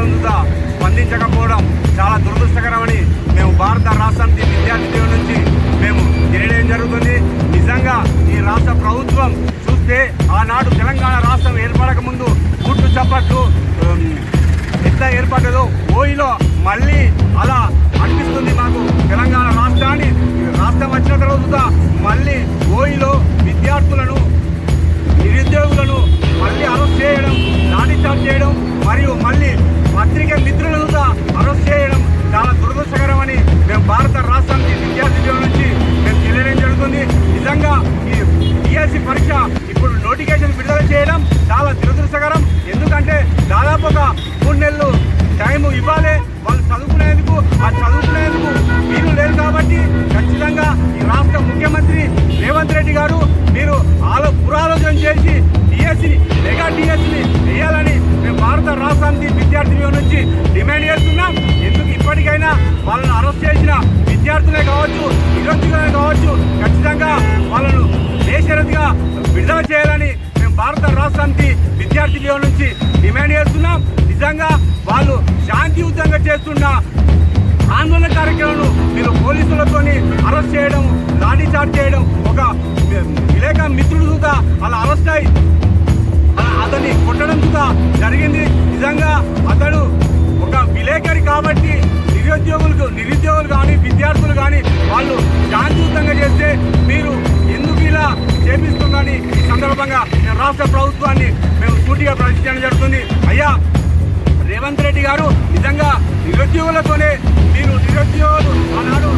విద్యార్థుల స్పందించకపోవడం చాలా దురదృష్టకరమని మేము భారత రాష్ట్రానికి విద్యార్థి నుంచి మేము తెలియడం జరుగుతుంది. నిజంగా ఈ రాష్ట్ర ప్రభుత్వం చూస్తే ఆనాడు తెలంగాణ రాష్ట్రం ఏర్పడక ముందు గుట్టు చప్పట్లు ఎట్లా ఏర్పడ్డదో ఓయిలో మళ్ళీ అలా అనిపిస్తుంది మాకు. తెలంగాణ రాష్ట్రం వచ్చిన తర్వాత మళ్ళీ ఓయిలో విద్యార్థులను నిరుద్యోగులను మళ్ళీ అరెస్ట్ చేయడం, లాఠీచార్జ్ చేయడం మరియు మళ్ళీ పత్రిక మిత్రులను అరెస్ట్ చేయడం చాలా దురదృష్టకరమని మేము భారత రాష్ట్రానికి విద్యార్థి నుంచి మేము తెలియడం జరుగుతుంది. నిజంగా ఈ డిఎస్సి పరీక్ష ఇప్పుడు నోటిఫికేషన్ విడుదల చేయడం చాలా దురదృష్టకరం. ఎందుకంటే దాదాపు ఒక 3 నెలలు టైం ఇవ్వాలి వాళ్ళు చదువుకునేందుకు. ఆ చదువుకునేందుకు వీలు లేదు కాబట్టి ఖచ్చితంగా ఈ రాష్ట్ర ముఖ్యమంత్రి రేవంత్ రెడ్డి గారు మీరు పురాలోచన చేసి మెగా డిఎస్సిని వేయాలని మేము భారత రాష్ట్రానికి విద్యార్థి నుంచి డిమాండ్ చేస్తున్నాం. ఎందుకు ఇప్పటికైనా వాళ్ళను అరెస్ట్ చేసిన విద్యార్థులే కావచ్చు, నిరుద్యోగులే కావచ్చు, ఖచ్చితంగా వాళ్ళను బేషరతుగా విడుదల చేయాలని మేము భారత రాష్ట్రానికి విద్యార్థి నుంచి డిమాండ్ చేస్తున్నాం. నిజంగా వాళ్ళు శాంతియుతంగా చేస్తున్న ఆందోళన కార్యక్రమాలను మీరు పోలీసులతో అరెస్ట్ చేయడం, లాఠీచార్జ్ చేయడం, ఒక విలేక మిత్రుడు అలా అరెస్ట్ అయి అతన్ని కొట్టడం జరిగింది. నిజంగా అతడు ఒక విలేకరి కాబట్టి నిరుద్యోగులు కానీ విద్యార్థులు కానీ వాళ్ళు శాంతియుతంగా చేస్తే మీరు ఎందుకు ఇలా చేపిస్తుందని ఈ సందర్భంగా రాష్ట్ర ప్రభుత్వాన్ని మేము సూటిగా ప్రశ్నించడం జరుగుతుంది. అయ్యా రేవంత్ రెడ్డి గారు నిజంగా నిరుద్యోగులతోనే మీరు నిరుద్యోగులు ఆనాడు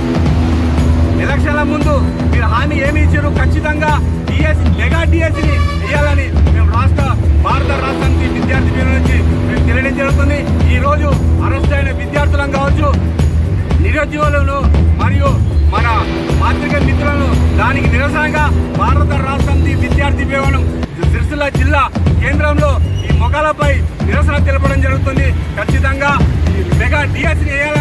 ఎలక్షన్ల ముందు మీరు హామీ ఏమి ఇచ్చారు? ఖచ్చితంగా మెగా డిఎస్సిని వేయాలని మేము భారత రాష్ట్రానికి విద్యార్థి నుంచి మేము తెలియడం జరుగుతుంది. ఈరోజు అరెస్ట్ అయిన విద్యార్థులను కావచ్చు, నిరుద్యోగులను మరియు మన మాతృక మిత్రులను దానికి నిరసనగా భారత రాష్ట్రానికి విద్యార్థి భవనం సిరిసిల్ల జిల్లా కేంద్రంలో ఈ మొఘాలపై నిరసన తెలపడం జరుగుతుంది. ఖచ్చితంగా ఈ మెగా డిఎస్సిని వేయాలని